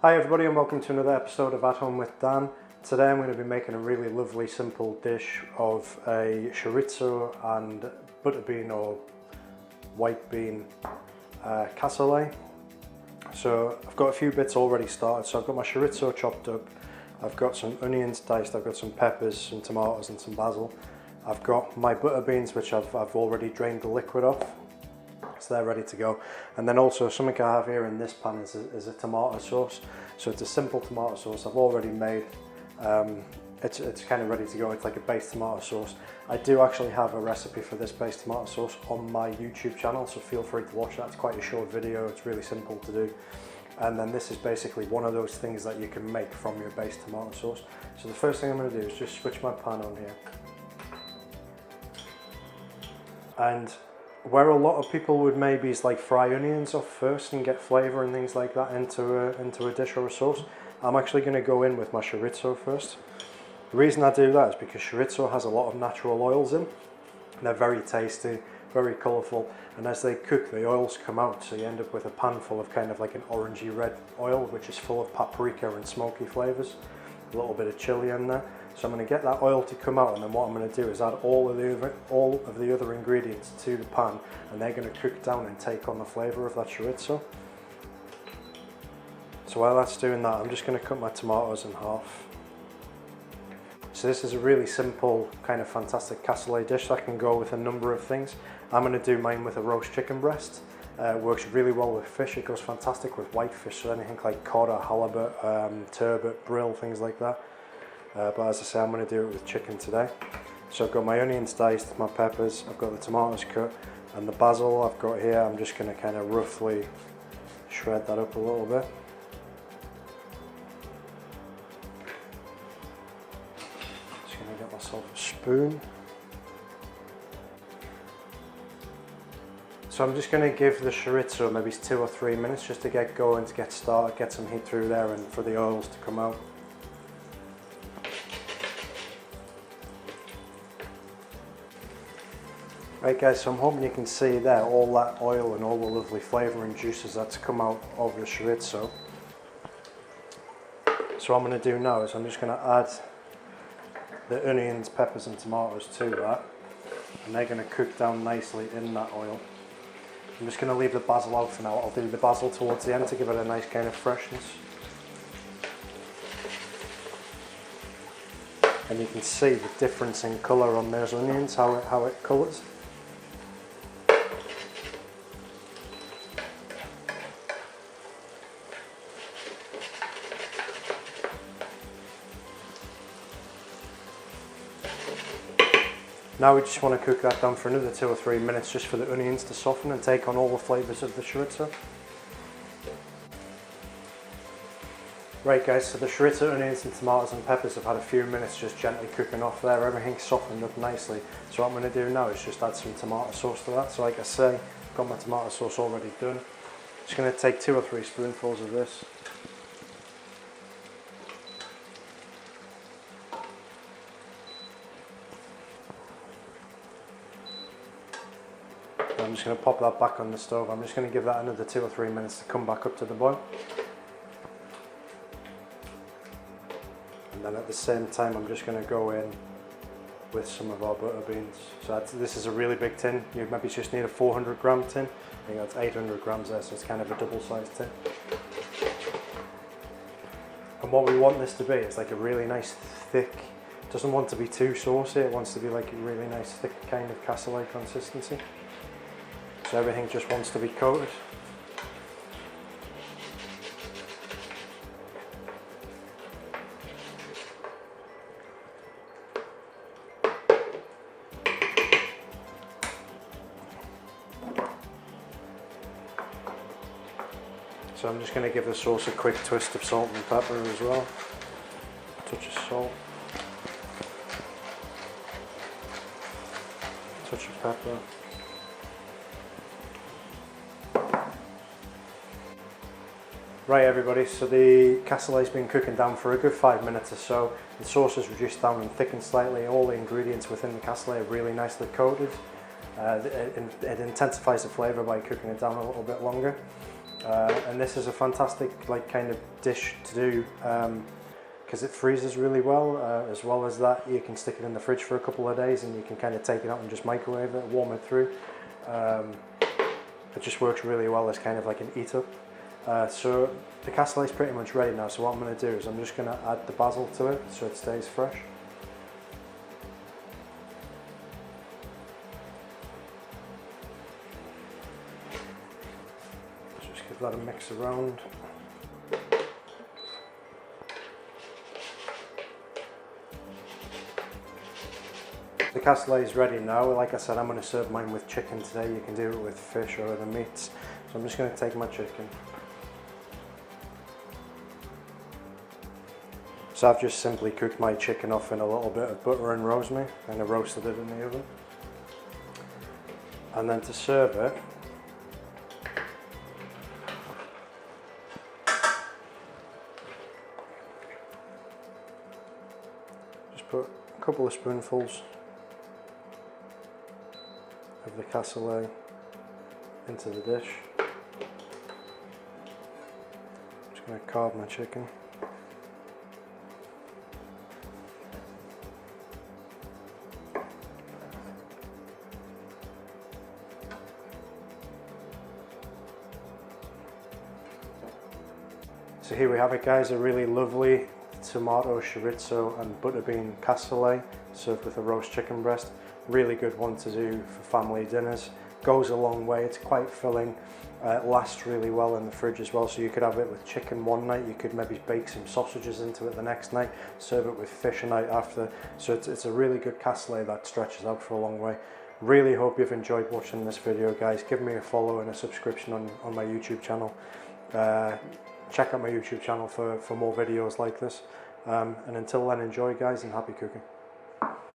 Hi everybody and welcome to another episode of At Home with Dan. Today I'm going to be making a really lovely simple dish of a chorizo and butterbean or white bean cassoulet. So I've got a few bits already started. So I've got my chorizo chopped up, I've got some onions diced, I've got some peppers, some tomatoes and some basil. I've got my butter beans which I've already drained the liquid off. So they're ready to go. And then also something I have here in this pan is a tomato sauce. So it's a simple tomato sauce I've already made. It's kind of ready to go. It's like a base tomato sauce. I do actually have a recipe for this base tomato sauce on my YouTube channel, so feel free to watch that. It's quite a short video, it's really simple to do. And then this is basically one of those things that you can make from your base tomato sauce. So the first thing I'm going to do is just switch my pan on here. And where a lot of people would maybe is like fry onions off first and get flavour and things like that into a dish or a sauce, I'm actually going to go in with my chorizo first. The reason I do that is because chorizo has a lot of natural oils in. They're very tasty, very colourful, and as they cook the oils come out, so you end up with a pan full of kind of like an orangey red oil which is full of paprika and smoky flavours, a little bit of chilli in there. So I'm going to get that oil to come out, and then what I'm going to do is add all of the other ingredients to the pan, and they're going to cook down and take on the flavour of that chorizo. So while that's doing that, I'm just going to cut my tomatoes in half. So this is a really simple, kind of fantastic cassoulet dish that can go with a number of things. I'm going to do mine with a roast chicken breast. It works really well with fish. It goes fantastic with white fish, so anything like cod or halibut, turbot, brill, things like that. But as I say, I'm going to do it with chicken today. So I've got my onions diced, my peppers, I've got the tomatoes cut, and the basil I've got here. I'm just going to kind of roughly shred that up a little bit. Just going to get myself a spoon. So I'm just going to give the chorizo maybe 2 or 3 minutes just to get going, to get started, get some heat through there and for the oils to come out. Right guys, so I'm hoping you can see there all that oil and all the lovely flavour and juices that's come out of the chorizo. So what I'm going to do now is I'm just going to add the onions, peppers and tomatoes to that, and they're going to cook down nicely in that oil. I'm just going to leave the basil out for now. I'll do the basil towards the end to give it a nice kind of freshness. And you can see the difference in colour on those onions, how it colours. Now we just want to cook that down for another 2 or 3 minutes just for the onions to soften and take on all the flavours of the chorizo. Right guys, so the chorizo, onions and tomatoes and peppers have had a few minutes just gently cooking off there. Everything's softened up nicely. So what I'm going to do now is just add some tomato sauce to that. So like I say, I've got my tomato sauce already done. Just going to take 2 or 3 spoonfuls of this. I'm just going to pop that back on the stove. I'm just going to give that another 2 or 3 minutes to come back up to the boil. And then at the same time I'm just going to go in with some of our butter beans. So this is a really big tin. You maybe just need a 400 gram tin. I think that's 800 grams there, so it's kind of a double sized tin. And what we want this to be is like a really nice thick, it doesn't want to be too saucy, it wants to be like a really nice thick kind of cassoulet consistency. So everything just wants to be coated. So I'm just going to give the sauce a quick twist of salt and pepper as well. A touch of salt. A touch of pepper. Right everybody, so the cassoulet's been cooking down for a good 5 minutes or so. The sauce has reduced down and thickened slightly. All the ingredients within the cassoulet are really nicely coated. It intensifies the flavour by cooking it down a little bit longer. And this is a fantastic kind of dish to do because it freezes really well. As well as that, you can stick it in the fridge for a couple of days and you can kind of take it out and just microwave it, warm it through. It just works really well as kind of like an eat up. So the cassoulet is pretty much ready now, so what I'm going to do is I'm just going to add the basil to it so it stays fresh. Just give that a mix around. The cassoulet is ready now. Like I said, I'm going to serve mine with chicken today. You can do it with fish or other meats. So I'm just going to take my chicken. So I've just simply cooked my chicken off in a little bit of butter and rosemary and I roasted it in the oven. And then to serve it, just put a couple of spoonfuls of the cassoulet into the dish. Just going to carve my chicken. So here we have it, guys, a really lovely tomato, chorizo and butterbean cassoulet served with a roast chicken breast. Really good one to do for family dinners. Goes a long way, it's quite filling, lasts really well in the fridge as well, so you could have it with chicken one night, you could maybe bake some sausages into it the next night, serve it with fish a night after. So it's a really good cassoulet that stretches out for a long way. Really hope you've enjoyed watching this video, guys. Give me a follow and a subscription on my YouTube channel. Check out my YouTube channel for more videos like this. And until then, enjoy, guys, and happy cooking.